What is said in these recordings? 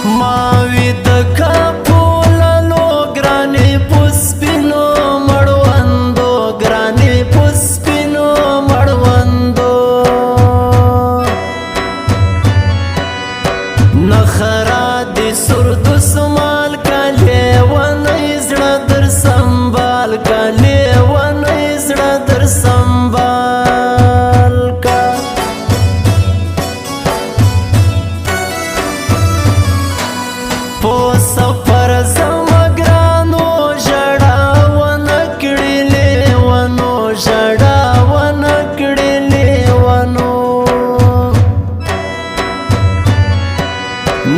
ماوی د کپوللو ګرانې په سپینو مړوندو ګرانې په سپینو مړوندو نخرا د سرد سمال کا لیونی زړه در سنبال کا لیونی زړه در سنبال کا په سفر زما ګرانو ژړا ونه کړې لیونو ژړا ونه کړې لیونو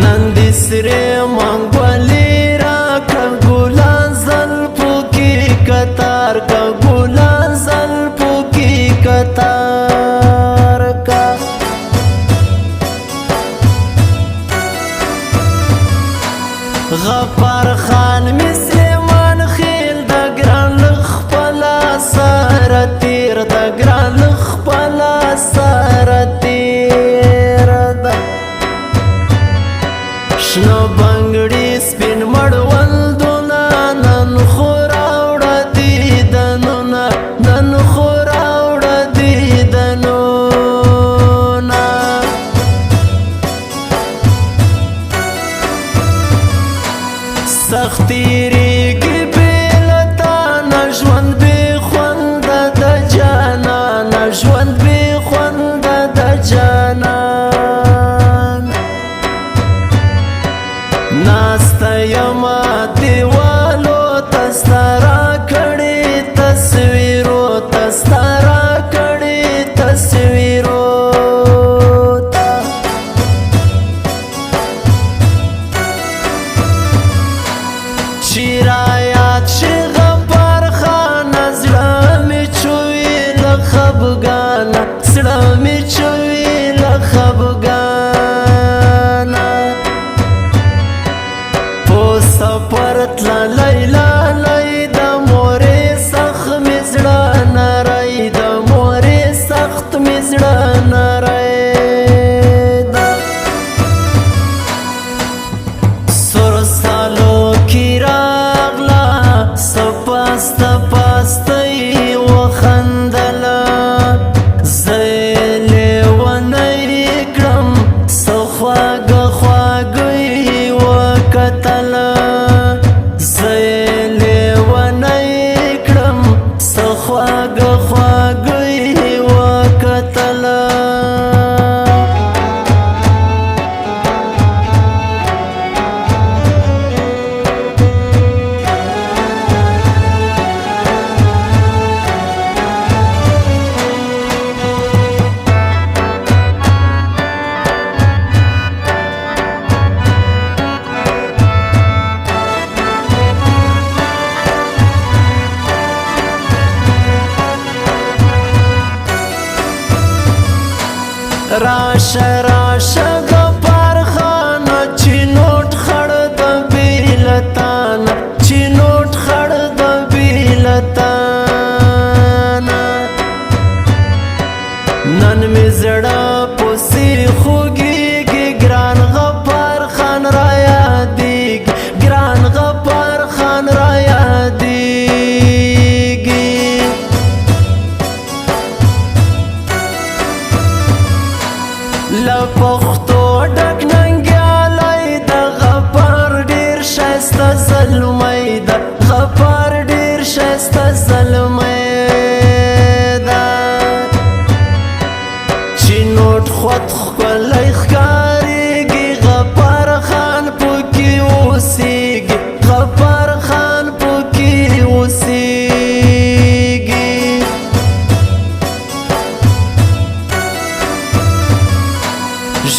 نن دې سرې منګولې راکړه ګلان زلفو کې کتار کا ګلان زلفو کې کتار کا غفار خان می سلیمان خیل د ګران خپلا سره تیر د ګران خپلا سره تیر د شنو بنګړي سپین مړوندونه نن خو راوړه دیدنونه نن خو راوړه دیدنونه سختیریږي بېلتا نه ژوند بې خونده د جانان ژوند بې خونده د جانان ناسته یمه دیوالو ته ستا راکړې تصویرو ته ستا راکړې تصویرو ته چې رایاد شي غفار خانه زړه مې چوي له خفګانه زړه مې چوي له خفګانه په سفر تللی لالی د مورې سخت مې زړه نری د مورې سخت مې زړه نری ده سر سالو کې راغله سپاسته پاسته وخندله زه یې لیونی کړم څه خواږه خواږه یې وکتله زه یې لیونی کړم څه خواږه خواږه یې وکتله راشه راشه غفار خانه چې نوټ خړ د بیلتانه چې نوټ خړ د بیلتانه نن مې زړه پسې خوږېږي ګران غفار خان را یادېږي ګران غفار خان را یادېږي له پښتو ډک ننګیالی د غفار ډېر ښایسته زلمی ده غفار ډېر ښایسته زلمی ده چې نوټ خود ښکلی ښکارېږي غفار خان پکې اوسېږي غفار خان پکې اوسېږي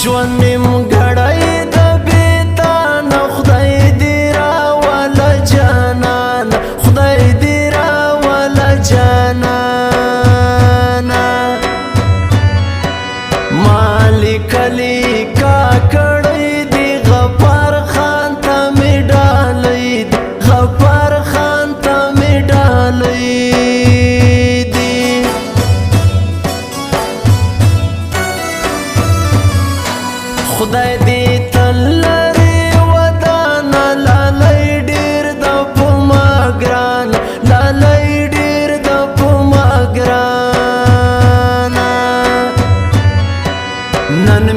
ژوند نیمګړی د بېتانه خدای دې راوله جانانه خدای دې راوله جانانه ما لیکلي کاکړی دې غفار خان ته مې ډالۍ دي غفار خان ته مې ډالۍ دي خدای دې تل لرې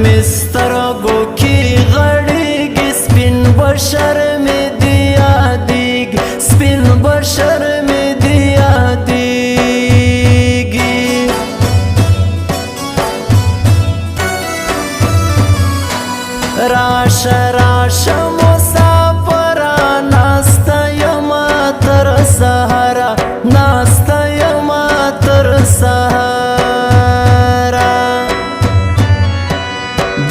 مسترګو کې غړېږي سپین بشر مې دی یادېږي سپین بشر مې دی یادېږي راشه راشه مسافره ناسته یمه تر سهاره ناسته یمه تر سهاره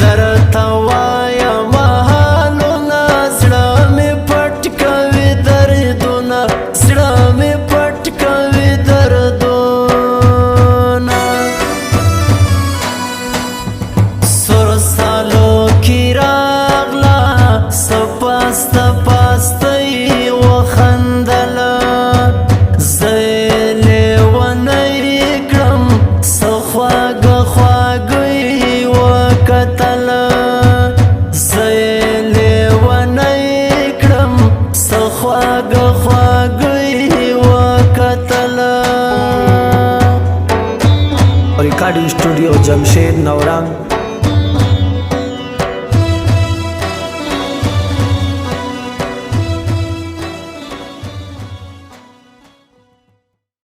درته وایمه حالونه زړه مې پټ کوي دردونه زړه مې پټ کوي دردونه سر سالو کې راغله سپاسته پاسته یې وخندله زه یې لیونی کړم څه خواږه خواږه یې وکتله زه یې لیونی کړم څه خواږه خواږه یې وکتله recording studio Jamshed नवरंग